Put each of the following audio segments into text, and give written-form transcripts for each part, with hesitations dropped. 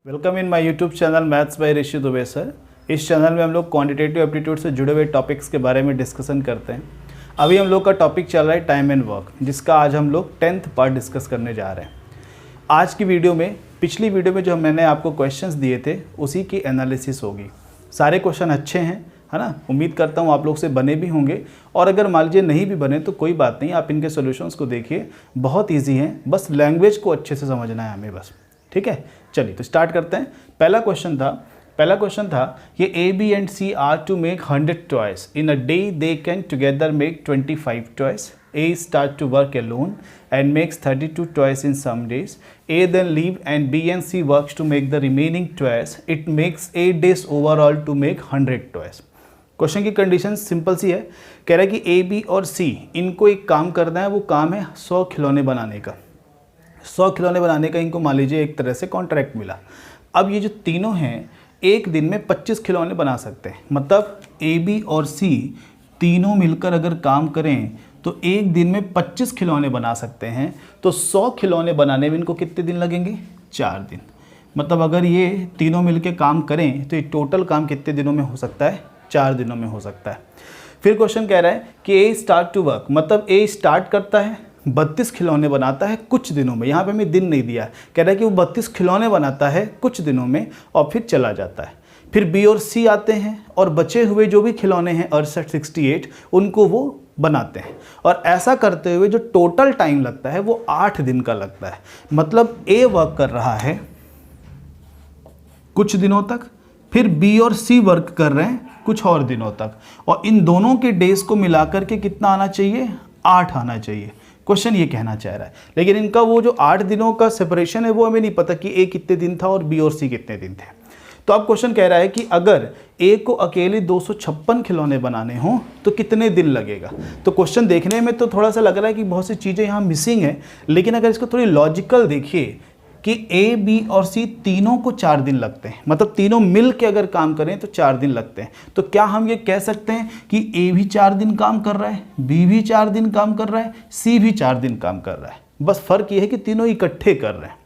Welcome in my YouTube channel maths by Rishi Dubey sir. इस channel में हम लोग क्वांटिटेटिव एप्टीट्यूड से जुड़े हुए टॉपिक्स के बारे में डिस्कशन करते हैं। अभी हम लोग का टॉपिक चल रहा है टाइम एंड वर्क, जिसका आज हम लोग 10th पार्ट डिस्कस करने जा रहे हैं। आज की वीडियो में, पिछली वीडियो में जो मैंने आपको क्वेश्चंस दिए थे उसी की एनालिसिस होगी। सारे क्वेश्चन अच्छे हैं, है ना। उम्मीद करता हूँ आप लोग से बने भी होंगे, और अगर मान लीजिए नहीं भी बने तो कोई बात नहीं, आप इनके सॉल्यूशंस को देखिए, बहुत ईजी हैं। बस लैंग्वेज को अच्छे से समझना है हमें बस, ठीक है। चलिए तो स्टार्ट करते हैं। पहला क्वेश्चन था कि A B and C are to make 100 toys in a day, they can together make 25 toys. A start to work alone and makes 32 toys in some days. A then leave and B and C works to make the remaining toys. It makes 8 days overall to make 100 toys. Question की condition simple सी है। कह रहा है कि A B और सी इनको एक काम करना है, वो काम है 100 खिलौने बनाने का। 100 खिलौने बनाने का इनको मान लीजिए एक तरह से कॉन्ट्रैक्ट मिला। अब ये जो तीनों हैं एक दिन में 25 खिलौने बना सकते हैं। मतलब ए बी और सी तीनों मिलकर अगर काम करें तो एक दिन में 25 खिलौने बना सकते हैं। तो 100 खिलौने बनाने में इनको कितने दिन लगेंगे? 4 दिन। मतलब अगर ये तीनों मिलकर काम करें तो ये टोटल काम कितने दिनों में हो सकता है? 4 दिनों में हो सकता है। फिर क्वेश्चन कह रहा है कि ए स्टार्ट टू वर्क, मतलब ए स्टार्ट करता है, 32 खिलौने बनाता है कुछ दिनों में। यहाँ पे हमें दिन नहीं दिया, कह रहा है कि वो 32 खिलौने बनाता है कुछ दिनों में और फिर चला जाता है। फिर बी और सी आते हैं और बचे हुए जो भी खिलौने हैं 68 उनको वो बनाते हैं, और ऐसा करते हुए जो टोटल टाइम लगता है वो 8 दिन का लगता है। मतलब ए वर्क कर रहा है कुछ दिनों तक, फिर बी और सी वर्क कर रहे हैं कुछ और दिनों तक, और इन दोनों के डेज को मिलाकर के कितना आना चाहिए? 8 आना चाहिए। क्वेश्चन ये कहना चाह रहा है, लेकिन इनका वो जो 8 दिनों का सेपरेशन है वो हमें नहीं पता कि ए कितने दिन था और बी और सी कितने दिन थे। तो अब क्वेश्चन कह रहा है कि अगर ए को अकेले 256 खिलौने बनाने हों तो कितने दिन लगेगा। तो क्वेश्चन देखने में तो थोड़ा सा लग रहा है कि बहुत सी चीज़ें यहाँ मिसिंग है, लेकिन अगर इसको थोड़ी लॉजिकल देखिए कि ए बी और सी तीनों को 4 दिन लगते हैं, मतलब तीनों मिल के अगर काम करें तो 4 दिन लगते हैं। तो क्या हम ये कह सकते हैं कि ए भी 4 दिन काम कर रहा है, बी भी 4 दिन काम कर रहा है, सी भी 4 दिन काम कर रहा है? बस फर्क ये है कि तीनों इकट्ठे कर रहे हैं,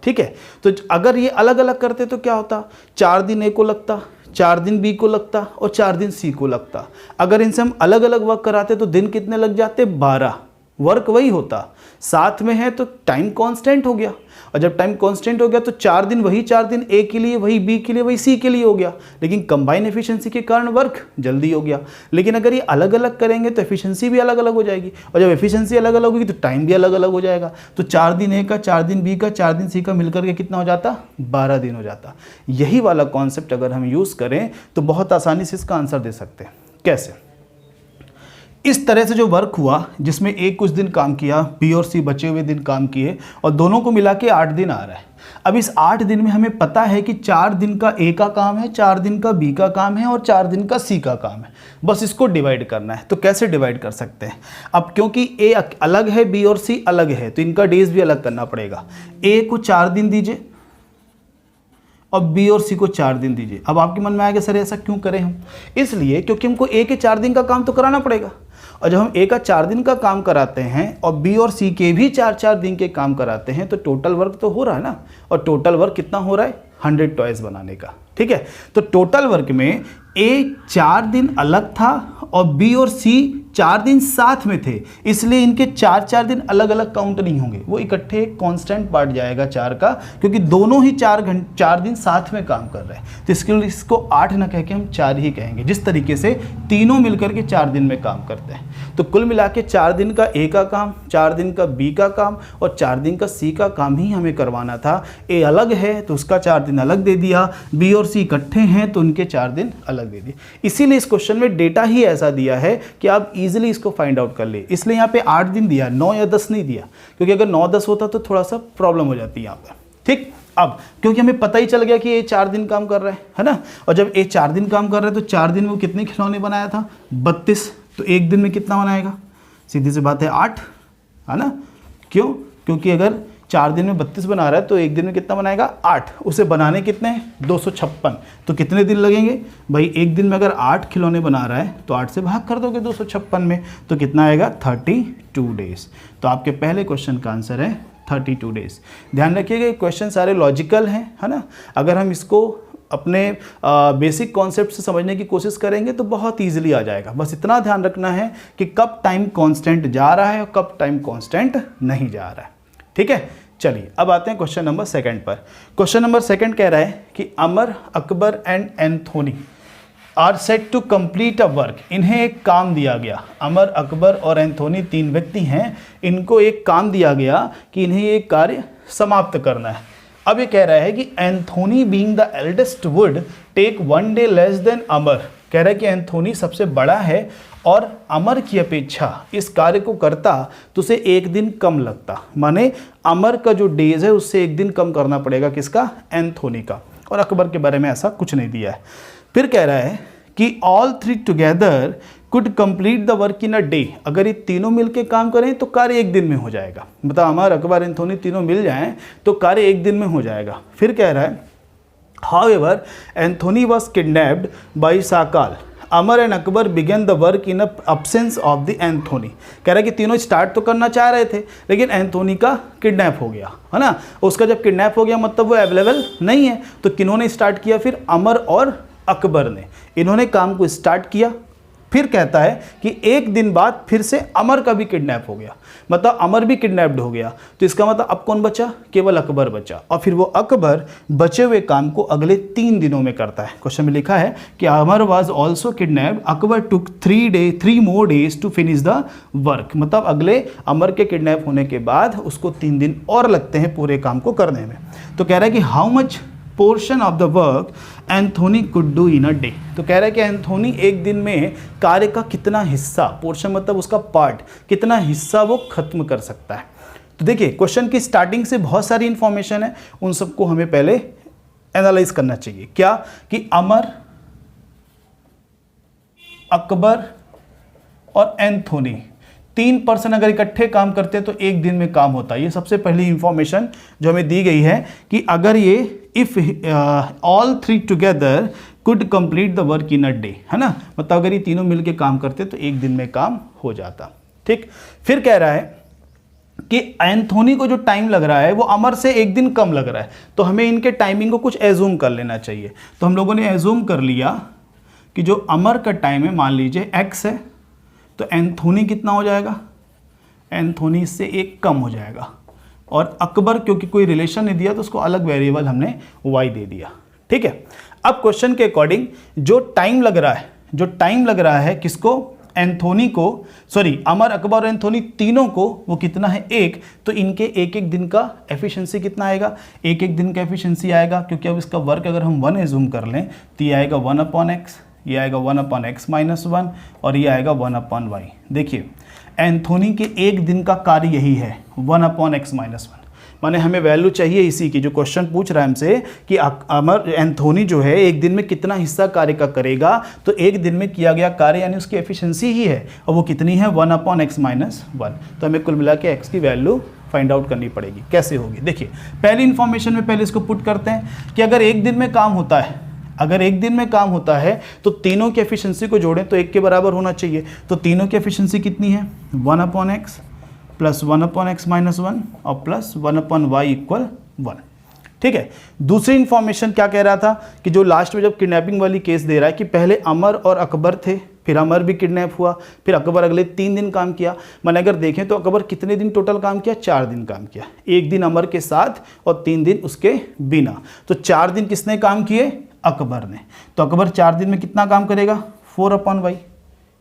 ठीक है। तो अगर ये अलग अलग करते तो क्या होता? 4 दिन ए को लगता, 4 दिन बी को लगता और 4 दिन सी को लगता। अगर इनसे हम अलग अलग वर्क कराते तो दिन कितने लग जाते? 12। वर्क वही होता, साथ में है तो टाइम कांस्टेंट हो गया, और जब टाइम कांस्टेंट हो गया तो 4 दिन वही 4 दिन ए के लिए, वही बी के लिए, वही सी के लिए हो गया, लेकिन कंबाइन एफिशिएंसी के कारण वर्क जल्दी हो गया। लेकिन अगर ये अलग अलग करेंगे तो एफिशिएंसी भी अलग अलग हो जाएगी, और जब एफिशिएंसी अलग अलग होगी तो टाइम भी अलग अलग हो जाएगा। तो 4 दिन ए का, 4 दिन बी का, 4 दिन सी का मिलकर के कितना हो जाता? 12 दिन हो जाता। यही वाला कॉन्सेप्ट अगर हम यूज़ करें तो बहुत आसानी से इसका आंसर दे सकते हैं। कैसे? इस तरह से जो वर्क हुआ जिसमें ए कुछ दिन काम किया, बी और सी बचे हुए दिन काम किए, और दोनों को मिला के 8 दिन आ रहा है। अब इस 8 दिन में हमें पता है कि 4 दिन का ए का काम है, 4 दिन का बी का काम है और 4 दिन का सी का काम है। बस इसको डिवाइड करना है। तो कैसे डिवाइड कर सकते हैं? अब क्योंकि ए अलग है, बी और सी अलग है, तो इनका डेज भी अलग करना पड़ेगा। ए को 4 दिन दीजिए और बी और सी को 4 दिन दीजिए। अब आपके मन में आएगा सर ऐसा क्यों करें हम? इसलिए क्योंकि हमको ए के 4 दिन का काम तो कराना पड़ेगा, और जब हम ए का 4 दिन का काम कराते हैं और बी और सी के भी 4-4 दिन के काम कराते हैं तो टोटल वर्क तो हो रहा है ना। और टोटल वर्क कितना हो रहा है? 100 टॉयज बनाने का, ठीक है। तो टोटल वर्क में ए 4 दिन अलग था और बी और सी 4 दिन साथ में थे, इसलिए इनके 4-4 दिन अलग अलग काउंट नहीं होंगे, वो इकट्ठे कांस्टेंट पार्ट जाएगा 4 का, क्योंकि दोनों ही 4 दिन साथ में काम कर रहे हैं। तो इसके लिए इसको 8 ना कह के हम 4 ही कहेंगे, जिस तरीके से तीनों मिलकर के 4 दिन में काम करते हैं। तो कुल मिला के 4 दिन का ए का काम, 4 दिन का बी का काम और 4 दिन का सी का काम ही हमें करवाना था। ए अलग है तो उसका 4 दिन अलग दे दिया, बी और सी इकट्ठे हैं तो उनके 4 दिन अलग दे दिए। इसीलिए इस क्वेश्चन में डेटा ही ऐसा दिया है कि आप इजीली इसको फाइंड आउट कर ले। इसलिए यहाँ पे 8 दिन दिया, 9 या 10 नहीं दिया, क्योंकि अगर 9-10 होता तो थोड़ा सा प्रॉब्लम हो जाती है यहाँ पर, ठीक। अब क्योंकि हमें पता ही चल गया कि ये 4 दिन काम कर रहा है ना, और जब ये 4 दिन काम कर रहा है तो 4 दिन में वो कितने खिलौने बनाया था? 32। तो एक दिन में कितना बनाएगा? सीधी सी बात है 8, है ना। क्यों? क्योंकि अगर 4 दिन में 32 बना रहा है तो एक दिन में कितना बनाएगा? 8। उसे बनाने कितने हैं? 256। तो कितने दिन लगेंगे भाई? एक दिन में अगर 8 खिलौने बना रहा है तो 8 से भाग कर दोगे 256 में, तो कितना आएगा? 32 डेज। तो आपके पहले क्वेश्चन का आंसर है 32 डेज। ध्यान रखिएगा ये क्वेश्चन सारे लॉजिकल हैं, है ना। अगर हम इसको अपने बेसिक कॉन्सेप्ट से समझने की कोशिश करेंगे तो बहुत ईजिली आ जाएगा। बस इतना ध्यान रखना है कि कब टाइम कांस्टेंट जा रहा है और कब टाइम कांस्टेंट नहीं जा रहा है। ठीक है, चलिए अब आते हैं क्वेश्चन नंबर 2 पर। क्वेश्चन नंबर 2 कह रहा है कि Amar, Akbar and Anthony are set to complete a work. इन्हें एक काम दिया गया, अमर, अकबर और एंथोनी 3 व्यक्ति हैं, इनको एक काम दिया गया कि इन्हें ये कार्य समाप्त करना है। अब ये कह रहा है कि Anthony being the eldest would take 1 day less than Amar. कह रहा है कि एंथोनी सबसे बड़ा है और अमर की अपेक्षा इस कार्य को करता तो उसे 1 दिन कम लगता। माने अमर का जो डेज है उससे 1 दिन कम करना पड़ेगा, किसका? एंथोनी का। और अकबर के बारे में ऐसा कुछ नहीं दिया है। फिर कह रहा है कि all 3 together could complete the work in a day. अगर ये तीनों मिलके काम करें तो कार्य 1 दिन में हो जाएगा। मतलब अमर, अकबर, एंथोनी तीनों मिल जाएं तो कार्य 1 दिन में हो जाएगा। फिर कह रहा है However, Anthony was kidnapped by Sakal. Amar and Akbar began the work in absence of the Anthony. कह रहा है कि तीनों स्टार्ट तो करना चाह रहे थे लेकिन एंथोनी का किडनैप हो गया, है ना। उसका जब किडनैप हो गया मतलब वो अवेलेबल नहीं है, तो किन्होंने स्टार्ट किया? फिर अमर और अकबर ने, इन्होंने काम को स्टार्ट किया। फिर कहता है कि 1 दिन बाद फिर से अमर का भी किडनैप हो गया, मतलब अमर भी किडनैप्ड हो गया। तो इसका मतलब अब कौन बचा? केवल अकबर बचा। और फिर वो अकबर बचे हुए काम को अगले 3 दिनों में करता है। क्वेश्चन में लिखा है कि Amar was also kidnapped, Akbar took 3 more days to finish the work. मतलब अगले अमर के किडनैप होने के बाद उसको 3 दिन और लगते हैं पूरे काम को करने में। तो कह रहा है कि how much portion of the work Anthony could do in a day. तो कह रहा है कि एंथोनी 1 दिन में कार्य का कितना हिस्सा, पोर्शन मतलब उसका पार्ट, कितना हिस्सा वो खत्म कर सकता है। तो देखिए क्वेश्चन की स्टार्टिंग से बहुत सारी इंफॉर्मेशन है, उन सबको हमें पहले एनालाइज करना चाहिए। क्या? कि अमर, अकबर और एंथोनी 3 पर्सन अगर इकट्ठे काम करते हैं तो 1 दिन में काम होता है। ये सबसे पहली इंफॉर्मेशन जो हमें दी गई है कि अगर ये if all 3 together could complete the work in a day, है ना। मतलब अगर ये तीनों मिलके काम करते तो 1 दिन में काम हो जाता। ठीक। फिर कह रहा है कि एंथोनी को जो टाइम लग रहा है वो अमर से 1 दिन कम लग रहा है, तो हमें इनके टाइमिंग को कुछ एज्यूम कर लेना चाहिए। तो हम लोगों ने एज्यूम कर लिया कि जो अमर का टाइम है मान लीजिए x है, तो एंथोनी कितना हो जाएगा? एंथोनी इससे 1 कम हो जाएगा। और अकबर क्योंकि कोई रिलेशन नहीं दिया तो उसको अलग वेरिएबल हमने y दे दिया। ठीक है। अब क्वेश्चन के अकॉर्डिंग जो टाइम लग रहा है किसको? एंथोनी को, सॉरी अमर, अकबर और एंथोनी तीनों को, वो कितना है? 1। तो इनके 1-1 दिन का एफिशिएंसी कितना आएगा? 1-1 दिन का एफिशिएंसी आएगा, क्योंकि अब इसका वर्क अगर हम 1 एज्यूम कर लें तो ये आएगा 1/x, ये आएगा 1/x - 1 और ये आएगा 1/y। देखिए एंथोनी के 1 दिन का कार्य यही है 1/x - 1, माने हमें वैल्यू चाहिए इसी की। जो क्वेश्चन पूछ रहा है हमसे कि अमर, एंथोनी जो है 1 दिन में कितना हिस्सा कार्य का करेगा, तो 1 दिन में किया गया कार्य यानी उसकी एफिशिएंसी ही है, और वो कितनी है? 1/x - 1। तो हमें कुल मिला के x की वैल्यू फाइंड आउट करनी पड़ेगी। कैसे होगी? देखिए पहली इंफॉर्मेशन में पहले इसको पुट करते हैं कि अगर 1 दिन में काम होता है, अगर 1 दिन में काम होता है तो तीनों की एफिशिएंसी को जोड़ें तो 1 के बराबर होना चाहिए। तो तीनों की एफिशिएंसी कितनी है? 1/x प्लस 1/x - 1 और प्लस 1/y = 1। ठीक है। दूसरी इंफॉर्मेशन क्या कह रहा था कि जो लास्ट में जब किडनैपिंग वाली केस दे रहा है कि पहले अमर और अकबर थे, फिर अमर भी किडनैप हुआ, फिर अकबर अगले 3 दिन काम किया। मैंने अगर देखें तो अकबर कितने दिन टोटल काम किया? 4 दिन काम किया। 1 दिन अमर के साथ और 3 दिन उसके बिना। तो 4 दिन किसने काम किए? अकबर ने। तो अकबर 4 दिन में कितना काम करेगा? 4/y।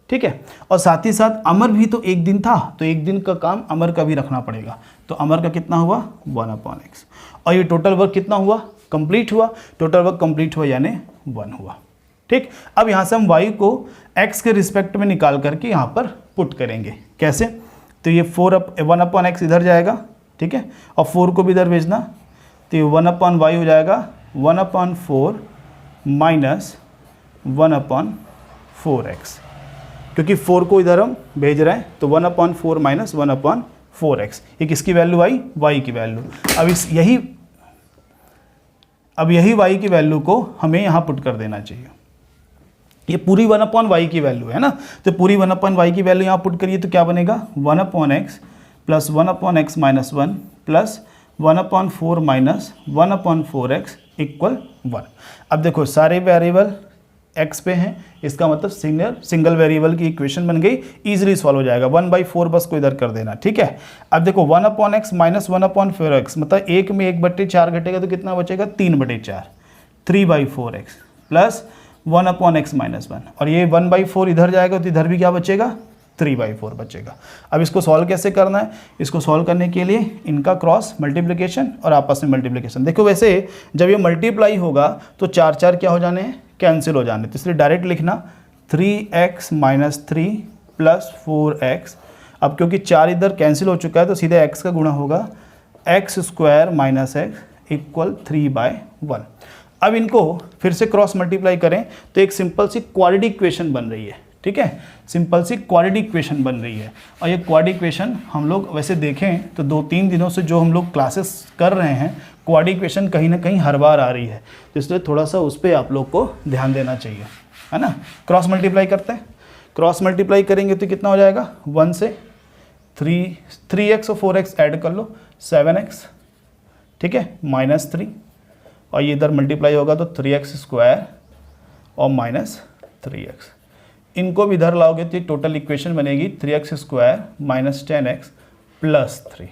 ठीक है। और साथ ही साथ अमर भी तो 1 दिन था, तो 1 दिन का काम अमर का भी रखना पड़ेगा। तो अमर का कितना हुआ? 1/x। और ये टोटल वर्क कितना हुआ? कंप्लीट हुआ। टोटल वर्क कंप्लीट हुआ यानी 1 हुआ। ठीक। अब यहाँ से हम y को x के रिस्पेक्ट में निकाल करके यहाँ पर पुट करेंगे। कैसे? तो ये 1/x इधर जाएगा, ठीक है, और 4 को भी इधर भेजना, तो ये 1/y हो जाएगा 1/4 माइनस 1/4x, क्योंकि 4 को इधर हम भेज रहे हैं, तो 1/4 माइनस 1/4x। ये किसकी वैल्यू आई? y की वैल्यू। अब यही y की वैल्यू को हमें यहाँ पुट कर देना चाहिए। ये पूरी 1/y की वैल्यू है ना, तो पूरी 1/y की वैल्यू यहाँ पुट करिए तो क्या बनेगा? 1/x plus 1/x minus 1 plus 1/4 minus 1/4x equal 1। अब देखो सारे वेरिएबल x पे हैं, इसका मतलब सिंगल वेरिएबल की इक्वेशन बन गई, इजीली सॉल्व हो जाएगा। 1/4 बस को इधर कर देना, ठीक है। अब देखो 1/x माइनस 1/4x मतलब 1 में 1/4 घटेगा तो कितना बचेगा 3/4, 3/4x प्लस 1/x माइनस 1, और ये 1/4 इधर जाएगा तो इधर भी क्या बचेगा 3/4 बचेगा। अब इसको सॉल्व कैसे करना है, इसको सॉल्व करने के लिए इनका क्रॉस मल्टीप्लिकेशन और आपस में मल्टीप्लिकेशन। देखो वैसे जब ये मल्टीप्लाई होगा तो 4 क्या हो जाने हैं, कैंसिल हो जाने, तो इसलिए डायरेक्ट लिखना 3x माइनस 3 प्लस 4x। अब क्योंकि 4 इधर कैंसिल हो चुका है तो सीधे x का गुणा होगा x² माइनस x इक्वल 3/1। अब इनको फिर से क्रॉस मल्टीप्लाई करें तो एक सिंपल सी क्वाड्रेटिक इक्वेशन बन रही है, ठीक है, सिंपल सी क्वाड्रेटिक इक्वेशन बन रही है। और ये क्वाड्रेटिक इक्वेशन हम लोग वैसे देखें तो 2-3 दिनों से जो हम लोग क्लासेस कर रहे हैं, क्वाड्रेटिक इक्वेशन कहीं ना कहीं हर बार आ रही है, तो इसलिए थोड़ा सा उस पर आप लोग को ध्यान देना चाहिए, है ना। क्रॉस मल्टीप्लाई करते हैं, क्रॉस मल्टीप्लाई करेंगे तो कितना हो जाएगा 1 से 3x और 4x ऐड कर लो 7x, ठीक है, माइनस 3, और ये इधर मल्टीप्लाई होगा तो 3x² और माइनस 3x। इनको भी इधर लाओगे तो टोटल इक्वेशन बनेगी 3x² माइनस 10x प्लस 3।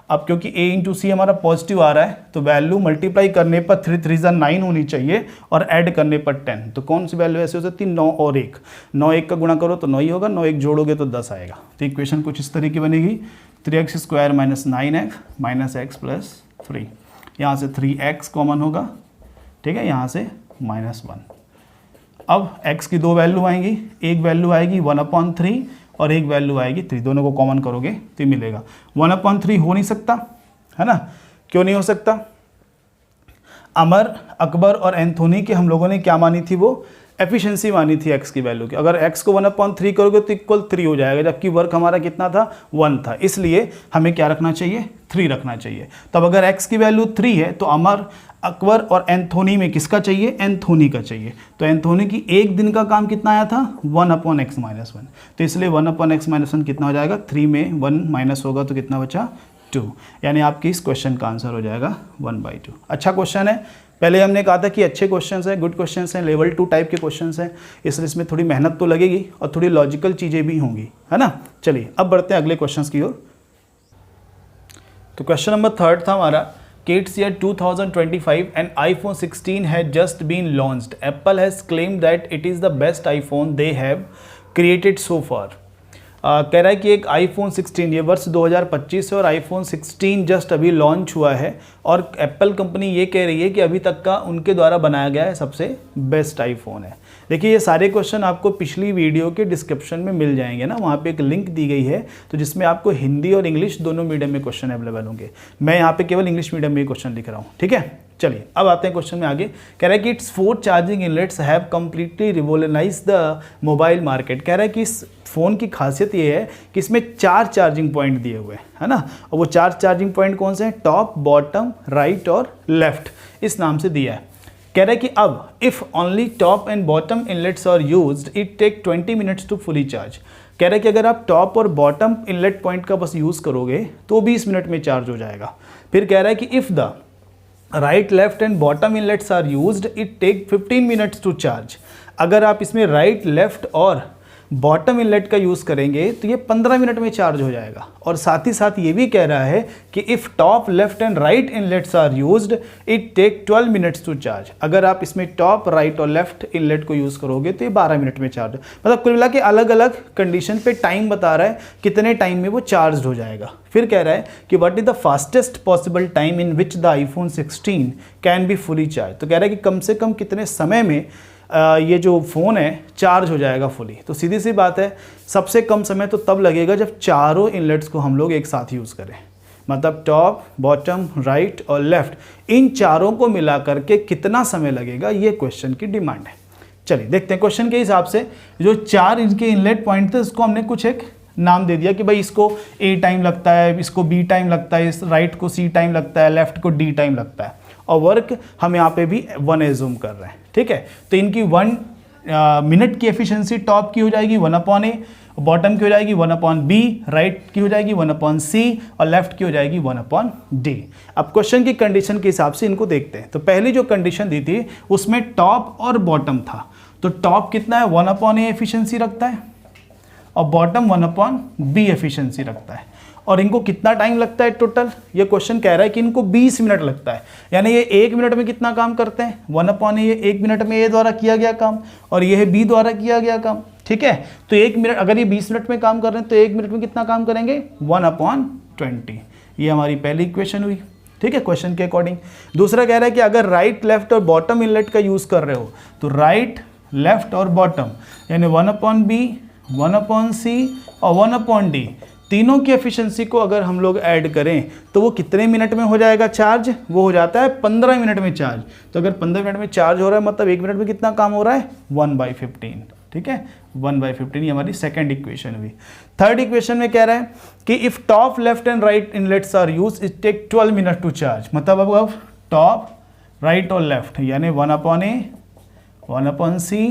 अब क्योंकि a इंटू सी हमारा पॉजिटिव आ रहा है तो वैल्यू मल्टीप्लाई करने पर 3 3 9 होनी चाहिए और ऐड करने पर 10। तो कौन सी वैल्यू ऐसे हो सकती है 9 और 1, 9 1 का गुणा करो तो 9 ही होगा, 9 1 जोड़ोगे तो 10 आएगा। तो इक्वेशन कुछ इस तरीके बनेगी 3x² minus 9x minus x plus 3। यहाँ से 3x कॉमन होगा, ठीक है, यहाँ से माइनस 1। अब x की 2 वैल्यू आएंगी, एक वैल्यू आएगी 1/3 और एक वैल्यू आएगी 3, दोनों को कॉमन करोगे तो मिलेगा 1/3 हो नहीं सकता, है ना। क्यों नहीं हो सकता, अमर, अकबर और एंथोनी के हम लोगों ने क्या मानी थी, वो एफिशिएंसी मानी थी x की वैल्यू की। अगर x को 1/3 करोगे तो इक्वल 3 हो जाएगा, जबकि वर्क हमारा कितना था 1 था, इसलिए हमें क्या रखना चाहिए 3 रखना चाहिए। तब अगर x की वैल्यू 3 है तो अमर, अकबर और एंथोनी में किसका चाहिए, एंथोनी का चाहिए। तो एंथोनी की एक दिन का काम कितना आया था 1/x माइनस 1, तो इसलिए 1/x माइनस 1 कितना हो जाएगा, 3 में 1 माइनस होगा तो कितना बचा 2, यानी आपके इस क्वेश्चन का आंसर हो जाएगा 1/2। अच्छा क्वेश्चन है, पहले हमने कहा था कि अच्छे क्वेश्चंस हैं, गुड क्वेश्चंस हैं, लेवल 2 टाइप के क्वेश्चंस हैं, इसलिए इसमें थोड़ी मेहनत तो लगेगी और थोड़ी लॉजिकल चीज़ें भी होंगी, है ना। चलिए अब बढ़ते हैं अगले क्वेश्चंस की ओर। तो क्वेश्चन नंबर 3 था हमारा कि it's year 2025 and iPhone 16 had just been launched. Apple has claimed that it is the best iPhone they have created so far. कह रहा है कि एक iPhone 16, ये वर्ष 2025 है और iPhone 16 जस्ट अभी लॉन्च हुआ है और एप्पल कंपनी ये कह रही है कि अभी तक का उनके द्वारा बनाया गया है सबसे बेस्ट आईफोन है। देखिए ये सारे क्वेश्चन आपको पिछली वीडियो के डिस्क्रिप्शन में मिल जाएंगे ना, वहाँ पे एक लिंक दी गई है तो जिसमें आपको हिंदी और इंग्लिश दोनों मीडियम में क्वेश्चन अवेलेबल होंगे। मैं यहाँ पे केवल इंग्लिश मीडियम में क्वेश्चन लिख रहा हूँ, ठीक है। चलिए अब आते हैं क्वेश्चन में आगे। कह रहा है कि its 4 charging inlets have completely revolutionised the mobile market. कह रहा है कि इस फ़ोन की खासियत ये है कि इसमें 4 चार्जिंग पॉइंट दिए हुए हैं, है ना, और वो 4 चार्जिंग पॉइंट कौन से हैं, टॉप, बॉटम, राइट और लेफ्ट, इस नाम से दिया है। कह रहा है कि अब if only top and bottom inlets are used it take 20 minutes to fully charge. कह रहा है कि अगर आप टॉप और बॉटम इनलेट पॉइंट का बस यूज़ करोगे तो 20 मिनट में चार्ज हो जाएगा। फिर कह रहा है कि if the right, left and bottom inlets are used it take 15 minutes to charge. अगर आप इसमें राइट, लेफ्ट और बॉटम इनलेट का यूज़ करेंगे तो ये 15 मिनट में चार्ज हो जाएगा। और साथ ही साथ ये भी कह रहा है कि if top, left and right inlets are used it take 12 minutes to charge. अगर आप इसमें टॉप, राइट और लेफ्ट इनलेट को यूज़ करोगे तो ये 12 मिनट में चार्ज, मतलब कुल मिला के अलग अलग कंडीशन पे टाइम बता रहा है कितने टाइम में वो चार्ज हो जाएगा। फिर कह रहा है कि what is the fastest possible time in which the iPhone 16 can be fully charge. तो कह रहा है कि कम से कम कितने समय में ये जो फ़ोन है चार्ज हो जाएगा फुली। तो सीधी सी बात है, सबसे कम समय तो तब लगेगा जब चारों इनलेट्स को हम लोग एक साथ यूज़ करें, मतलब टॉप, बॉटम, राइट और लेफ्ट, इन चारों को मिला करके कितना समय लगेगा, ये क्वेश्चन की डिमांड है। चलिए देखते हैं क्वेश्चन के हिसाब से जो 4 इनके इनलेट पॉइंट थे उसको हमने कुछ एक नाम दे दिया कि भाई इसको A टाइम लगता है, इसको B टाइम लगता है, इस राइट को C टाइम लगता है, लेफ्ट को D टाइम लगता है, और वर्क हम यहाँ पे भी 1 एज्यूम कर रहे हैं, ठीक है। तो इनकी 1 मिनट की एफिशिएंसी टॉप की हो जाएगी 1/a, बॉटम की हो जाएगी 1/b, राइट की हो जाएगी 1/c और लेफ्ट की हो जाएगी 1/d। अब क्वेश्चन की कंडीशन के हिसाब से इनको देखते हैं। तो पहली जो कंडीशन दी थी उसमें टॉप और बॉटम था। तो टॉप कितना है 1/a एफिशिएंसी रखता है और बॉटम 1/b एफिशिएंसी रखता है। और इनको कितना टाइम लगता है टोटल, ये क्वेश्चन कह रहा है कि इनको 20 मिनट लगता है। यानी ये 1 मिनट में कितना काम करते हैं 1/a, ये 1 मिनट में ए द्वारा किया गया काम और ये है बी द्वारा किया गया काम। ठीक है, तो 1 मिनट, अगर ये 20 मिनट में काम कर रहे हैं तो 1 मिनट में कितना काम करेंगे 1/20। ये हमारी पहली इक्वेशन हुई। ठीक है, क्वेश्चन के अकॉर्डिंग। दूसरा कह रहा है कि अगर राइट, लेफ्ट और बॉटम इनलेट का यूज कर रहे हो तो राइट, लेफ्ट और बॉटम यानी 1/b, 1/c और 1/d तीनों की एफिशिएंसी को अगर हम लोग ऐड करें तो वो कितने मिनट में हो जाएगा चार्ज, वो हो जाता है 15 मिनट में चार्ज। तो अगर 15 मिनट में चार्ज हो रहा है मतलब 1 मिनट में कितना काम हो रहा है 1/15। ठीक है, 1/15 ये हमारी सेकंड इक्वेशन हुई। थर्ड इक्वेशन में कह रहा है कि if top, left and right inlets are use it take 12 minute to charge. मतलब अब टॉप, राइट और लेफ्ट यानी 1/a, 1/c,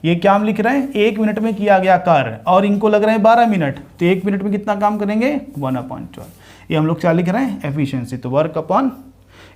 ये क्या हम लिख रहे हैं 1 मिनट में किया गया कार्य और इनको लग रहे हैं 12 मिनट, तो 1 मिनट में कितना काम करेंगे 1/12। ये हम लोग क्या लिख रहे हैं एफिशिएंसी। तो वर्क अपॉन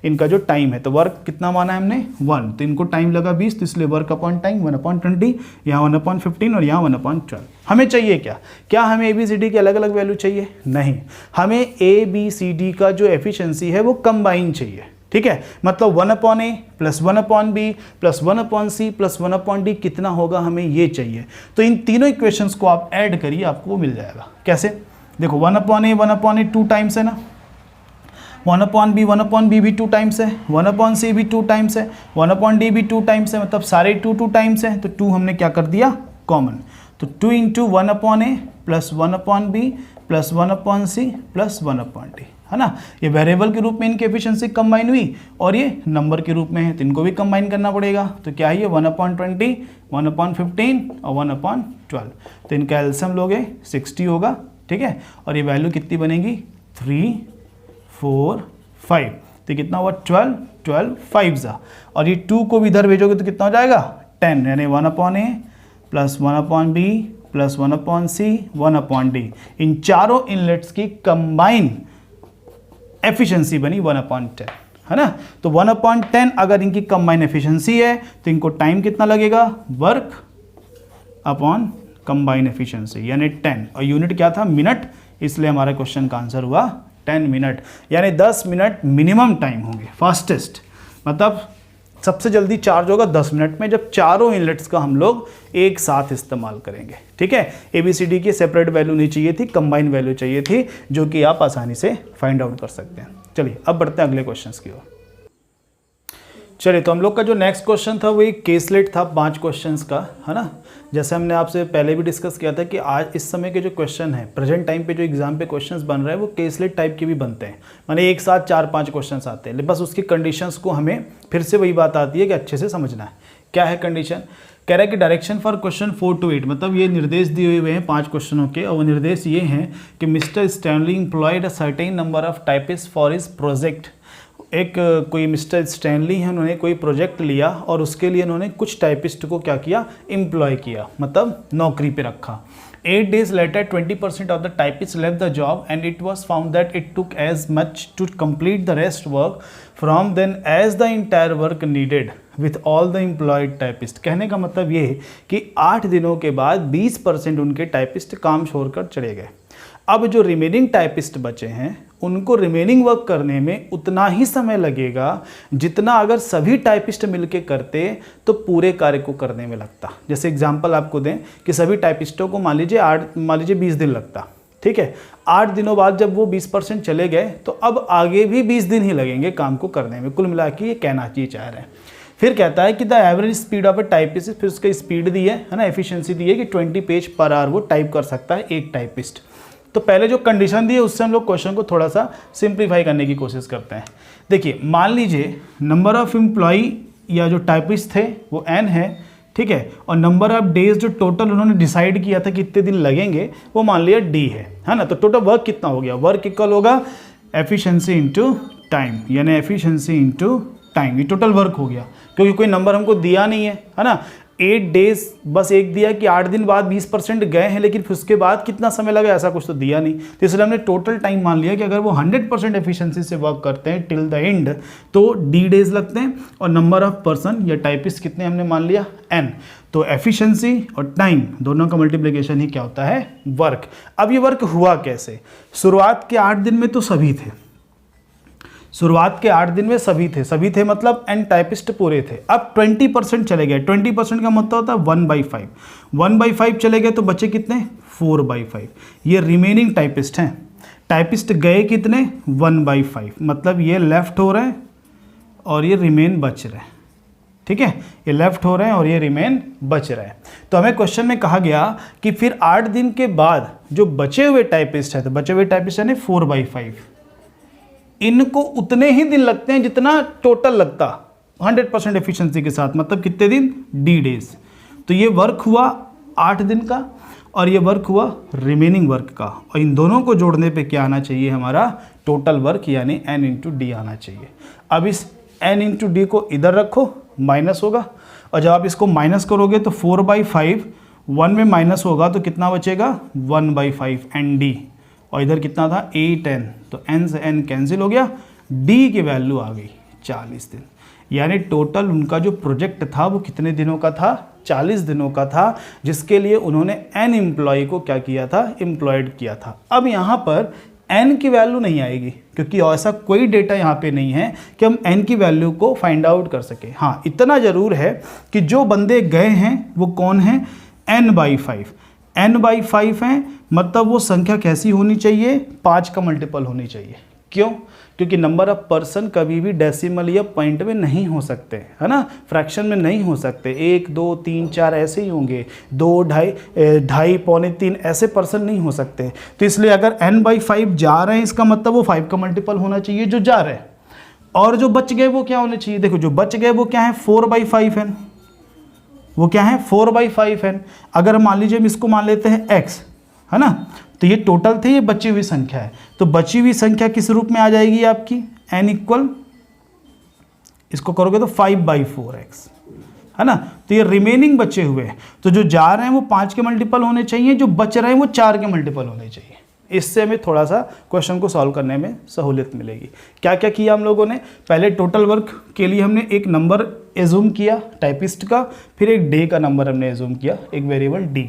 इनका जो टाइम है, तो वर्क कितना माना है हमने 1, तो इनको टाइम लगा 20, तो इसलिए वर्क अपॉन टाइम 1/20, यहाँ 1/15 और यहाँ 1/12। हमें चाहिए क्या हमें ABCD की अलग अलग वैल्यू चाहिए? नहीं, हमें ABCD का जो एफिशिएंसी है वो कंबाइन चाहिए। ठीक है, मतलब 1/a plus 1/b plus 1/c plus 1/d कितना होगा हमें ये चाहिए। तो इन तीनों इक्वेशंस को आप ऐड करिए, आपको वो मिल जाएगा। कैसे? देखो 1/a 2 टाइम्स है ना, 1/b 1/b भी 2 टाइम्स है, 1/c भी 2 टाइम्स है, 1/d भी 2 टाइम्स है, मतलब सारे 2 टाइम्स है। तो 2 हमने क्या कर दिया कॉमन, तो 2 × 1/a plus 1/b plus 1/c plus 1/d है ना। ये वेरिएबल के रूप में इनकी एफिशिएंसी कंबाइन हुई और ये नंबर के रूप में है तो इनको भी कंबाइन करना पड़ेगा। तो क्या है ये 1/20, 1/15 और 1/12। तो इनका एलसीएम लोगे 60 होगा। ठीक है, और ये वैल्यू कितनी बनेगी 3, 4, 5। तो कितना हुआ 12, 12 5 और ये 2 को भी इधर भेजोगे तो कितना हो जाएगा 10, यानी 1/a plus 1/b plus 1/c 1/d। इन चारों इनलेट्स की कंबाइन एफिशिएंसी बनी 1/10 है ना। तो 1/10 अगर इनकी कंबाइन एफिशिएंसी है तो इनको टाइम कितना लगेगा वर्क अपॉन कंबाइन एफिशिएंसी यानी 10 और यूनिट क्या था मिनट, इसलिए हमारा क्वेश्चन का आंसर हुआ 10 मिनट यानी 10 मिनट मिनिमम टाइम होंगे। फास्टेस्ट मतलब सबसे जल्दी चार्ज होगा 10 मिनट में जब चारों इनलेट्स का हम लोग एक साथ इस्तेमाल करेंगे। ठीक है, ABCD की सेपरेट वैल्यू नहीं चाहिए थी, कंबाइन वैल्यू चाहिए थी जो कि आप आसानी से फाइंड आउट कर सकते हैं। चलिए अब बढ़ते हैं अगले क्वेश्चंस की ओर। चलिए तो हम लोग का जो नेक्स्ट क्वेश्चन था वो एक केसलेट था 5 क्वेश्चंस का है ना। जैसे हमने आपसे पहले भी डिस्कस किया था कि आज इस समय के जो क्वेश्चन है प्रेजेंट टाइम पे जो एग्जाम पे क्वेश्चंस बन रहे हैं वो केसलेट टाइप के भी बनते हैं, माने एक साथ 4-5 क्वेश्चंस आते हैं। बस उसकी कंडीशंस को हमें फिर से वही बात आती है कि अच्छे से समझना है। क्या है कंडीशन, कह रहा है कि डायरेक्शन फॉर क्वेश्चन 4 to 8, मतलब ये निर्देश दिए हुए हैं 5 क्वेश्चनों के और वो निर्देश ये हैं कि mister Stanley employed a certain number of typist for his project. एक कोई मिस्टर स्टैनली है, उन्होंने कोई प्रोजेक्ट लिया और उसके लिए उन्होंने कुछ टाइपिस्ट को क्या किया एम्प्लॉय किया, मतलब नौकरी पे रखा। 8 days later 20% of the typists left the job and it was found that it took as much to complete the rest work from then as the entire work needed with all the employed typists। कहने का मतलब ये है कि 8 दिनों के बाद 20% उनके टाइपिस्ट काम छोड़कर चले गए। अब जो रिमेनिंग टाइपिस्ट बचे हैं उनको रिमेनिंग वर्क करने में उतना ही समय लगेगा जितना अगर सभी टाइपिस्ट मिलके करते तो पूरे कार्य को करने में लगता। जैसे एग्जांपल आपको दें कि सभी टाइपिस्टों को मान लीजिए 20 दिन लगता। ठीक है, 8 दिनों बाद जब वो 20% चले गए तो अब आगे भी 20 दिन ही लगेंगे काम को करने में। कुल मिला के ये कहना चाह रहे हैं। फिर कहता है कि the average speed of a typist, फिर उसका स्पीड दी है ना, एफिशिएंसी दी है कि 20 पेज पर आवर वो टाइप कर सकता है एक टाइपिस्ट। तो पहले जो कंडीशन दी है उससे हम लोग क्वेश्चन को थोड़ा सा सिंप्लीफाई करने की कोशिश करते हैं। देखिए मान लीजिए नंबर ऑफ एम्प्लॉई या जो टाइपिस्ट थे वो n है। ठीक है, और नंबर ऑफ डेज जो टोटल उन्होंने डिसाइड किया था कितने दिन लगेंगे वो मान लिया d है ना। तो टोटल वर्क कितना हो गया, वर्क इक्वल होगा एफिशिएंसी इंटू टाइम, यानी एफिशिएंसी इंटू टाइम, ये टोटल वर्क हो गया क्योंकि कोई नंबर हमको दिया नहीं है ना। 8 डेज बस एक दिया कि 8 दिन बाद 20% गए हैं, लेकिन फिर उसके बाद कितना समय लगा ऐसा कुछ तो दिया नहीं। तो इसलिए हमने टोटल टाइम मान लिया कि अगर वो 100% एफिशिएंसी से वर्क करते हैं टिल द एंड तो d डेज लगते हैं, और नंबर ऑफ पर्सन या टाइपिस्ट कितने हमने मान लिया n। तो एफिशिएंसी और टाइम दोनों का मल्टीप्लिकेशन ही क्या होता है, वर्क। अब ये वर्क हुआ कैसे? शुरुआत के 8 दिन में तो सभी थे, शुरुआत के 8 दिन में सभी थे मतलब n टाइपिस्ट पूरे थे। अब 20% चले गए, 20% का मतलब होता है 1/5, 1/5 चले गए तो बचे कितने, 4/5। ये रिमेनिंग टाइपिस्ट हैं। टाइपिस्ट गए कितने, 1/5, मतलब ये लेफ्ट हो रहे हैं और ये रिमेन बच रहे हैं। ठीक है, ये लेफ्ट हो रहे हैं और ये रिमेन बच रहे हैं। तो हमें क्वेश्चन में कहा गया कि फिर 8 दिन के बाद जो बचे हुए टाइपिस्ट है, तो बचे हुए टाइपिस्ट यानी 4/5, इनको उतने ही दिन लगते हैं जितना टोटल लगता 100% एफिशिएंसी के साथ, मतलब कितने दिन, d डेज। तो ये वर्क हुआ 8 दिन का और ये वर्क हुआ रिमेनिंग वर्क का, और इन दोनों को जोड़ने पे क्या आना चाहिए, हमारा टोटल वर्क यानी n इंटू डी आना चाहिए। अब इस n इंटू डी को इधर रखो, माइनस होगा, और जब आप इसको माइनस करोगे तो 4/5 1 में माइनस होगा तो कितना बचेगा, 1/5 nd, और इधर कितना था 8n, तो n से n कैंसिल हो गया, d की वैल्यू आ गई 40 दिन। यानी टोटल उनका जो प्रोजेक्ट था वो कितने दिनों का था, 40 दिनों का था, जिसके लिए उन्होंने n एम्प्लॉय को क्या किया था, एम्प्लॉयड किया था। अब यहाँ पर n की वैल्यू नहीं आएगी क्योंकि ऐसा कोई डेटा यहाँ पे नहीं है कि हम n की वैल्यू को फाइंड आउट कर सके। हाँ, इतना ज़रूर है कि जो बंदे गए हैं वो कौन है, n/5, n/5 हैं, मतलब वो संख्या कैसी होनी चाहिए, 5 का मल्टीपल होनी चाहिए। क्यों? क्योंकि नंबर ऑफ पर्सन कभी भी डेसिमल या पॉइंट में नहीं हो सकते, है ना, फ्रैक्शन में नहीं हो सकते। 1 2 3 4 ऐसे ही होंगे, 2 2.5 पौने 3 ऐसे पर्सन नहीं हो सकते। तो इसलिए अगर n/5 जा रहे हैं इसका मतलब वो 5 का मल्टीपल होना चाहिए जो जा रहे हैं, और जो बच गए वो क्या होने चाहिए, देखो जो बच गए वो क्या है, 4/5 है, वो क्या है, 4/5 है। अगर मान लीजिए हम इसको मान लेते हैं x, है ना, तो ये टोटल थे, ये बची हुई संख्या है, तो बची हुई संख्या किस रूप में आ जाएगी आपकी, n इक्वल, इसको करोगे तो 5/4x, है ना। तो ये रिमेनिंग बचे हुए हैं, तो जो जा रहे हैं वो 5 के मल्टीपल होने चाहिए, जो बच रहे हैं वो 4 के मल्टीपल होने चाहिए। इससे हमें थोड़ा सा क्वेश्चन को सॉल्व करने में सहूलियत मिलेगी। क्या क्या किया हम लोगों ने, पहले टोटल वर्क के लिए हमने एक नंबर एज्यूम किया टाइपिस्ट का, फिर एक डे का नंबर हमने एज्यूम किया, एक वेरिएबल डी,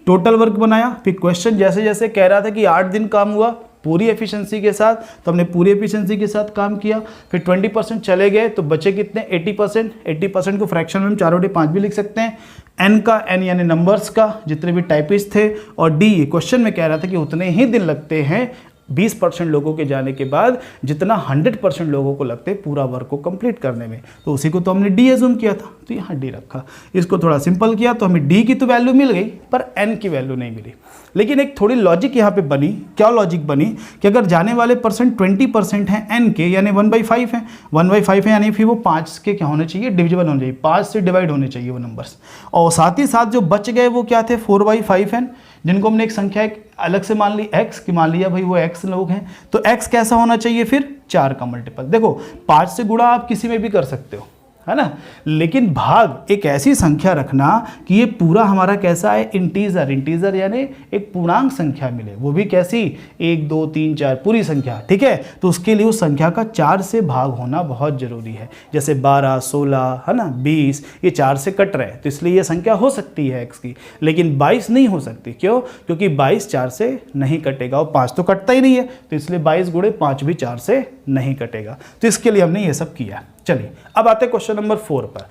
टोटल वर्क बनाया। फिर क्वेश्चन जैसे जैसे कह रहा था कि 8 दिन काम हुआ पूरी एफिशिएंसी के साथ, तो हमने पूरी एफिशिएंसी के साथ काम किया। फिर 20% चले गए तो बचे कितने, 80%। 80% को फ्रैक्शन में हम 4/5 भी लिख सकते हैं। n का n यानी नंबर्स का जितने भी टाइपिस्ट थे, और d क्वेश्चन में कह रहा था कि उतने ही दिन लगते हैं 20% लोगों के जाने के बाद जितना 100% लोगों को लगते पूरा वर्क को कंप्लीट करने में, तो उसी को तो हमने डी एज्यूम किया था, तो यहाँ डी रखा। इसको थोड़ा सिंपल किया तो हमें डी की तो वैल्यू मिल गई पर एन की वैल्यू नहीं मिली। लेकिन एक थोड़ी लॉजिक यहाँ पे बनी। क्या लॉजिक बनी कि अगर जाने वाले परसेंट 20% हैं एन के, यानी 1/5 है, 1/5 है यानी फिर वो 5 के क्या होने चाहिए, डिविजिबल होने चाहिए, 5 से डिवाइड होने चाहिए वो नंबर्स। और साथ ही साथ जो बच गए वो क्या थे, 4/5 हैं, जिनको हमने एक संख्या एक अलग से मान ली x की, मान लिया भाई वो x लोग हैं, तो x कैसा होना चाहिए फिर 4 का मल्टीपल। देखो 5 से गुणा आप किसी में भी कर सकते हो, है ना, लेकिन भाग एक ऐसी संख्या रखना कि ये पूरा हमारा कैसा है, इंटीजर, इंटीजर यानी एक पूर्णांक संख्या मिले, वो भी कैसी, 1 2 3 4 पूरी संख्या, ठीक है। तो उसके लिए उस संख्या का 4 से भाग होना बहुत जरूरी है। जैसे 12 16 है ना 20, ये 4 से कट रहे हैं, तो इसलिए ये संख्या हो सकती है x की, लेकिन 22 नहीं हो सकती। क्यों? क्योंकि 22 4 से नहीं कटेगा, और 5 तो कटता ही नहीं है, तो इसलिए 22 गुणे 5 भी 4 से नहीं कटेगा। तो इसके लिए हमने ये सब किया। चलिए अब आते हैं क्वेश्चन नंबर 4 पर।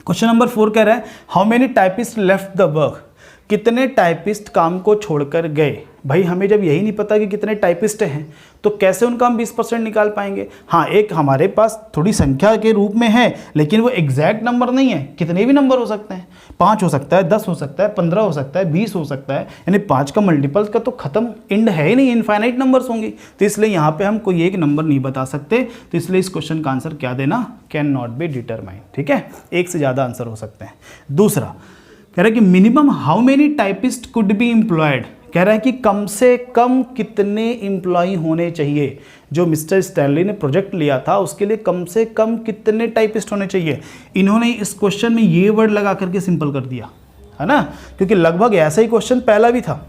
क्वेश्चन नंबर 4 कह रहा है how many typist left the work, कितने टाइपिस्ट काम को छोड़कर गए। भाई हमें जब यही नहीं पता कि कितने टाइपिस्ट हैं तो कैसे उनका हम 20% निकाल पाएंगे। हाँ, एक हमारे पास थोड़ी संख्या के रूप में है, लेकिन वो एग्जैक्ट नंबर नहीं है, कितने भी नंबर हो सकते हैं, 5 हो सकता है, 10 हो सकता है, 15 हो सकता है, 20 हो सकता है, यानी 5 का मल्टीपल्स का तो खत्म एंड है ही नहीं, इनफाइनाइट नंबर्स होंगे। तो इसलिए यहाँ पे हम कोई एक नंबर नहीं बता सकते, तो इसलिए इस क्वेश्चन का आंसर क्या देना, कैन नॉट बी डिटरमाइंड। ठीक है, एक से ज़्यादा आंसर हो सकते हैं। दूसरा कह रहा है कि minimum how many typist could be employed कह रहा है कि कम से कम कितने एम्प्लॉय होने चाहिए। जो मिस्टर स्टैनली ने प्रोजेक्ट लिया था उसके लिए कम से कम कितने टाइपिस्ट होने चाहिए। इन्होंने इस क्वेश्चन में ये वर्ड लगा करके सिंपल कर दिया है ना, क्योंकि लगभग ऐसा ही क्वेश्चन पहला भी था।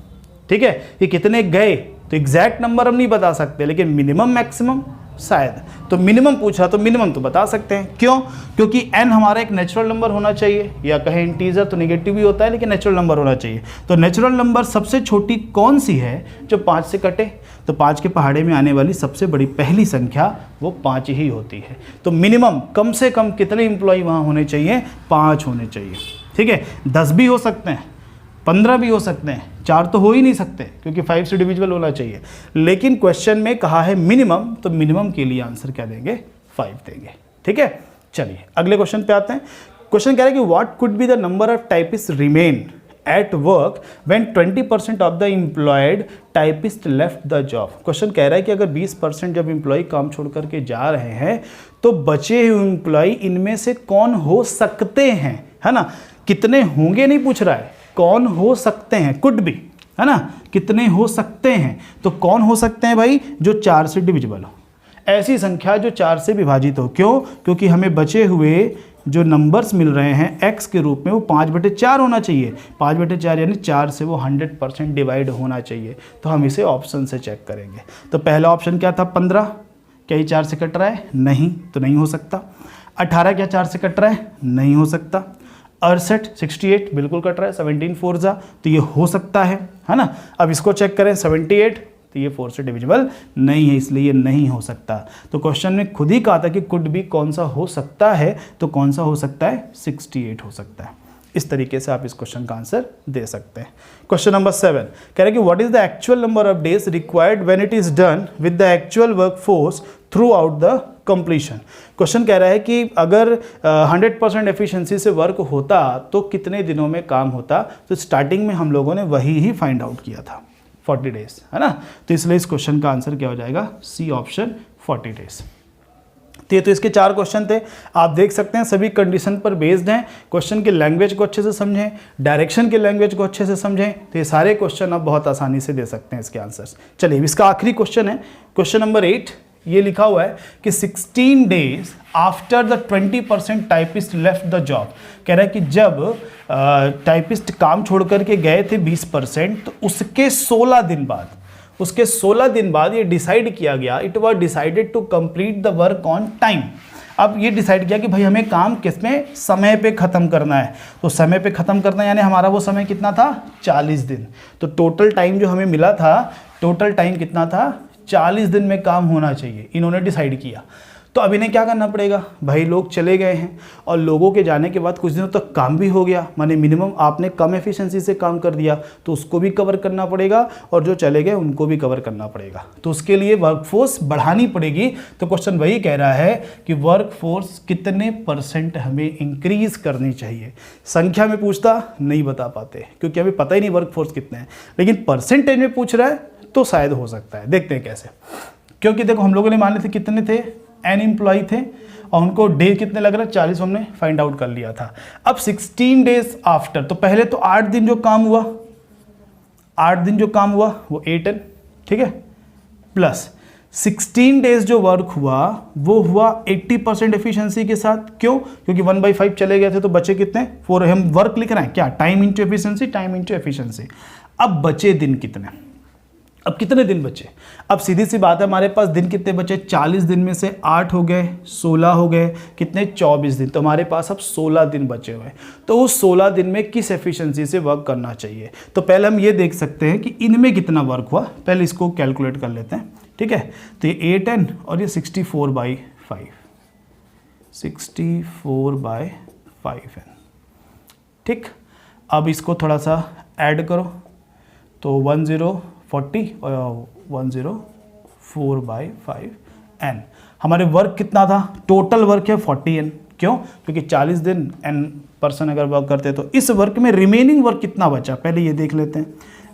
ठीक है, कि कितने गए, तो एग्जैक्ट नंबर हम नहीं बता सकते, लेकिन मिनिमम मैक्सिमम शायद, तो मिनिमम पूछा तो मिनिमम तो बता सकते हैं। क्यों? क्योंकि n हमारा एक नेचुरल नंबर होना चाहिए, या कहें इंटीजर तो नेगेटिव भी होता है लेकिन नेचुरल नंबर होना चाहिए। तो नेचुरल नंबर सबसे छोटी कौन सी है जो 5 से कटे, तो 5 के पहाड़े में आने वाली सबसे बड़ी पहली संख्या वो 5 ही होती है। तो मिनिमम कम से कम कितने एम्प्लॉय वहाँ होने चाहिए, 5 होने चाहिए। ठीक है, 10 भी हो सकते हैं, 15 भी हो सकते हैं, 4 तो हो ही नहीं सकते क्योंकि 5 से डिविजिबल होना चाहिए। लेकिन क्वेश्चन में कहा है मिनिमम, तो मिनिमम के लिए आंसर क्या देंगे, 5 देंगे। ठीक है, चलिए अगले क्वेश्चन पे आते हैं। क्वेश्चन कह रहा है कि what could be the number of typist remain at work when 20% of the employed typist left the job. Question कह रहा है कि अगर 20% जब एम्प्लॉय काम छोड़ करके जा रहे हैं तो बचे हुए एम्प्लॉय इनमें से कौन हो सकते हैं, है ना। कितने होंगे नहीं पूछ रहा है, कौन हो सकते हैं, कुड बी, है ना, कितने हो सकते हैं। तो कौन हो सकते हैं भाई, जो 4 से डिविजिबल हो, ऐसी संख्या जो 4 से विभाजित हो। क्यों? क्योंकि हमें बचे हुए जो नंबर्स मिल रहे हैं x के रूप में वो 5/4 होना चाहिए। 5/4 यानी 4 से वो 100% डिवाइड होना चाहिए। तो हम इसे ऑप्शन से चेक करेंगे। तो पहला ऑप्शन क्या था, 15, क्या ये 4 से कट रहा है, नहीं, तो नहीं हो सकता। 18 क्या 4 से कट रहा है, नहीं हो सकता। 68 68 बिल्कुल कट रहा है, 17 4 जा, तो ये हो सकता है ना। अब इसको चेक करें, 78, तो ये 4 से डिविजिबल नहीं है, इसलिए ये नहीं हो सकता। तो क्वेश्चन में खुद ही कहा था कि कुड भी कौन सा हो सकता है, तो कौन सा हो सकता है, 68 हो सकता है। इस तरीके से आप इस क्वेश्चन का आंसर दे सकते हैं। क्वेश्चन नंबर 7 कह रहे हैं कि what is the actual number of days required when it is done with the actual work force through out the completion. Question कह रहा है कि अगर 100% एफिशिएंसी से वर्क होता तो कितने दिनों में काम होता। तो स्टार्टिंग में हम लोगों ने वही ही फाइंड आउट किया था, 40 डेज, है ना। तो इसलिए इस क्वेश्चन का आंसर क्या हो जाएगा, सी ऑप्शन, 40 डेज। तो इसके 4 क्वेश्चन थे, आप देख सकते हैं सभी कंडीशन पर बेस्ड हैं। क्वेश्चन के लैंग्वेज को अच्छे से समझें, डायरेक्शन के लैंग्वेज को अच्छे से समझें, तो ये सारे क्वेश्चन आप बहुत आसानी से दे सकते हैं इसके आंसर्स। चलिए इसका आखिरी क्वेश्चन है, क्वेश्चन नंबर 8। ये लिखा हुआ है कि 16 days after the 20% typist left the job. कह रहा है कि जब टाइपिस्ट काम छोड़ करके गए थे 20%, तो उसके 16 दिन बाद ये डिसाइड किया गया, it was decided to complete the work on time. अब ये डिसाइड किया कि भाई हमें काम किसमें, समय पे ख़त्म करना है। तो समय पे ख़त्म करना यानी हमारा वो समय कितना था, 40 दिन। तो टोटल टाइम जो हमें मिला था, टोटल टाइम कितना था, 40 दिन में काम होना चाहिए, इन्होंने डिसाइड किया। तो अब इन्हें क्या करना पड़ेगा, भाई लोग चले गए हैं और लोगों के जाने के बाद कुछ दिनों तक काम भी हो गया, माने मिनिमम आपने कम एफिशिएंसी से काम कर दिया, तो उसको भी कवर करना पड़ेगा और जो चले गए उनको भी कवर करना पड़ेगा। तो उसके लिए वर्कफोर्स बढ़ानी पड़ेगी। तो क्वेश्चन वही कह रहा है कि वर्कफोर्स कितने % हमें इंक्रीज करनी चाहिए। संख्या में पूछता नहीं बता पाते क्योंकि हमें पता ही नहीं वर्कफोर्स कितने हैं, लेकिन परसेंटेज में पूछ रहा है तो शायद हो सकता है। देखते हैं कैसे, क्योंकि देखो हम लोगों ने मान लेते कितने थे, n एम्प्लॉय थे और उनको डे कितने लग रहे हैं, 40 हमने फाइंड आउट कर लिया था। अब 16 डेज आफ्टर, तो पहले तो 8 दिन जो काम हुआ, 8 दिन जो काम हुआ वो 8n, ठीक है, प्लस 16 डेज जो वर्क हुआ वो हुआ 80% एफिशिएंसी के साथ। क्यों? क्योंकि 1/5 चले गए थे तो बचे कितने, 4। हम वर्क लिख रहे हैं क्या, time into efficiency, time into efficiency. अब बचे दिन कितने, अब कितने दिन बचे, अब सीधी सी बात है हमारे पास दिन कितने बचे, 40 दिन में से 8 हो गए, 16 हो गए, कितने, 24 दिन। तो हमारे पास अब 16 दिन बचे हुए हैं। तो उस 16 दिन में किस एफिशिएंसी से वर्क करना चाहिए। तो पहले हम ये देख सकते हैं कि इनमें कितना वर्क हुआ, पहले इसको कैलकुलेट कर लेते हैं, ठीक है। तो ये 8n और ये 64/5, 64/5n, ठीक। अब इसको थोड़ा सा ऐड करो, तो 1040 और 104/5n। हमारे वर्क कितना था, टोटल वर्क है 40n। क्यों? क्योंकि 40 दिन n पर्सन अगर वर्क करते हैं, तो इस वर्क में रिमेनिंग वर्क कितना बचा, पहले ये देख लेते हैं।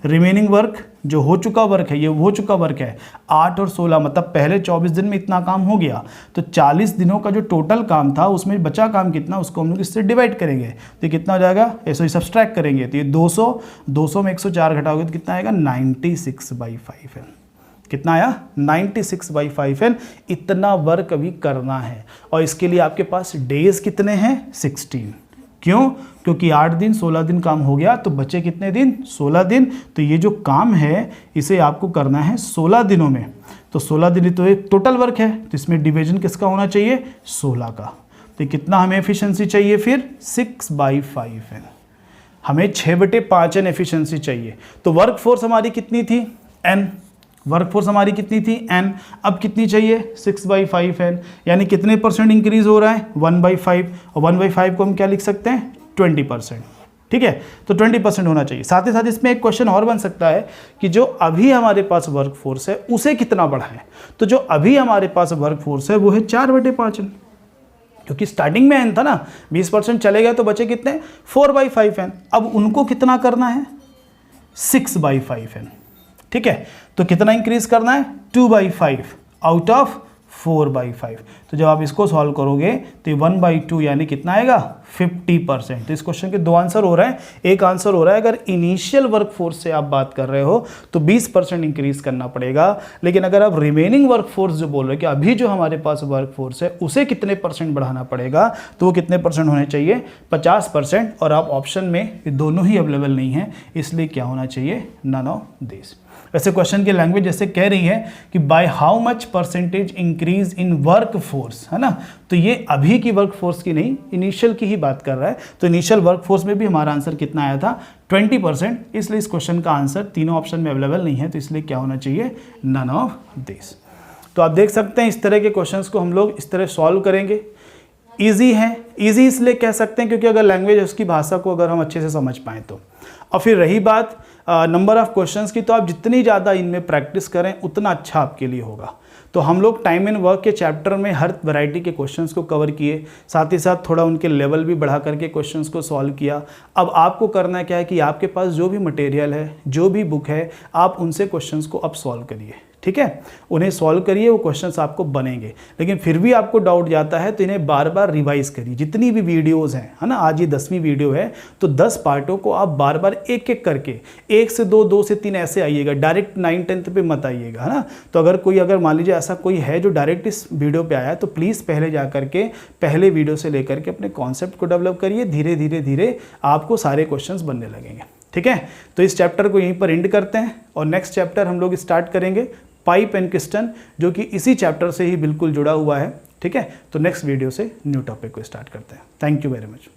रिमेनिंग वर्क जो हो चुका वर्क है, ये हो चुका वर्क है 8 और 16, मतलब पहले 24 दिन में इतना काम हो गया, तो 40 दिनों का जो टोटल काम था उसमें बचा काम कितना, उसको हम लोग इससे डिवाइड करेंगे तो कितना हो जाएगा, ऐसे ही सब्सट्रैक्ट करेंगे तो ये 200 में 104 घटाओगे तो कितना आएगा 96/5 है। कितना आया 96/5 है। इतना वर्क अभी करना है और इसके लिए आपके पास डेज कितने हैं 16। क्यों? क्योंकि 8 दिन 16 दिन काम हो गया तो बचे कितने दिन 16 दिन। तो ये जो काम है इसे आपको करना है 16 दिनों में। तो 16 दिन तो एक टोटल वर्क है तो इसमें डिवीजन किसका होना चाहिए 16 का। तो कितना हमें एफिशिएंसी चाहिए फिर 6/5 है। हमें 6/5 एन एफिशिएंसी चाहिए। तो वर्क फोर्स हमारी कितनी थी n, वर्क फोर्स हमारी कितनी थी n, अब कितनी चाहिए 6/5 n, यानी कितने परसेंट इंक्रीज हो रहा है 1/5 और 1/5 को हम क्या लिख सकते हैं 20%। ठीक है, तो 20% होना चाहिए। साथ ही साथ इसमें एक क्वेश्चन और बन सकता है कि जो अभी हमारे पास वर्क फोर्स है उसे कितना बढ़ाएं। तो जो अभी हमारे पास वर्क फोर्स है वो है 4/5 n, क्योंकि स्टार्टिंग में n था ना, 20% चले गए तो बचे कितने 4/5 n। अब उनको कितना करना है 6/5 n। ठीक है, तो कितना इंक्रीज करना है 2/5 आउट ऑफ 4/5। तो जब आप इसको सॉल्व करोगे तो 1/2 यानी कितना आएगा 50%। तो इस क्वेश्चन के दो आंसर हो रहे हैं। एक आंसर हो रहा है अगर इनिशियल वर्क फोर्स से आप बात कर रहे हो तो 20% इंक्रीज करना पड़ेगा, लेकिन अगर आप रिमेनिंग वर्क फोर्स जो बोल रहे हो कि अभी जो हमारे पास वर्क फोर्स है उसे कितने परसेंट बढ़ाना पड़ेगा, तो वो कितने परसेंट होने चाहिए 50%। और आप ऑप्शन में ये दोनों ही अवेलेबल नहीं है, इसलिए क्या होना चाहिए नन ऑफ दिस। वैसे क्वेश्चन की लैंग्वेज जैसे कह रही है कि by how much percentage increase in work force, है ना, तो ये अभी की वर्क फोर्स की नहीं इनिशियल की ही बात कर रहा है। तो इनिशियल वर्क फोर्स में भी हमारा आंसर कितना आया था 20%, इसलिए इस क्वेश्चन का आंसर तीनों ऑप्शन में अवेलेबल नहीं है, तो इसलिए क्या होना चाहिए नन ऑफ दिस। तो आप देख सकते हैं इस तरह के क्वेश्चंस को हम लोग इस तरह सॉल्व करेंगे। ईजी है, ईजी इसलिए कह सकते हैं क्योंकि अगर लैंग्वेज उसकी भाषा को अगर हम अच्छे से समझ पाएँ तो। और फिर रही बात नंबर ऑफ क्वेश्चंस की, तो आप जितनी ज़्यादा इनमें प्रैक्टिस करें उतना अच्छा आपके लिए होगा। तो हम लोग टाइम एंड वर्क के चैप्टर में हर वैरायटी के क्वेश्चंस को कवर किए, साथ ही साथ थोड़ा उनके लेवल भी बढ़ा करके क्वेश्चंस को सॉल्व किया। अब आपको करना क्या है कि आपके पास जो भी मटेरियल है, जो भी बुक है, आप उनसे क्वेश्चंस को अब सॉल्व करिए। ठीक है, उन्हें सॉल्व करिए, वो क्वेश्चंस आपको बनेंगे। लेकिन फिर भी आपको डाउट जाता है तो इन्हें बार बार रिवाइज करिए। जितनी भी वीडियोस हैं, है ना, आज ये 10वीं वीडियो है, तो 10 पार्टों को आप बार बार एक एक करके 1 से 2, 2 से 3 ऐसे आइएगा, डायरेक्ट 9, 10th पे मत आइएगा, है ना। तो अगर मान लीजिए ऐसा कोई है जो डायरेक्ट इस वीडियो पे आया है तो प्लीज़ पहले जा करके पहले वीडियो से लेकर के अपने कॉन्सेप्ट को डेवलप करिए। धीरे धीरे धीरे आपको सारे क्वेश्चंस बनने लगेंगे। ठीक है, तो इस चैप्टर को यहीं पर एंड करते हैं और नेक्स्ट चैप्टर हम लोग स्टार्ट करेंगे पाइप एंड किस्टन, जो कि इसी चैप्टर से ही बिल्कुल जुड़ा हुआ है। ठीक है, तो नेक्स्ट वीडियो से न्यू टॉपिक को स्टार्ट करते हैं। Thank you very much.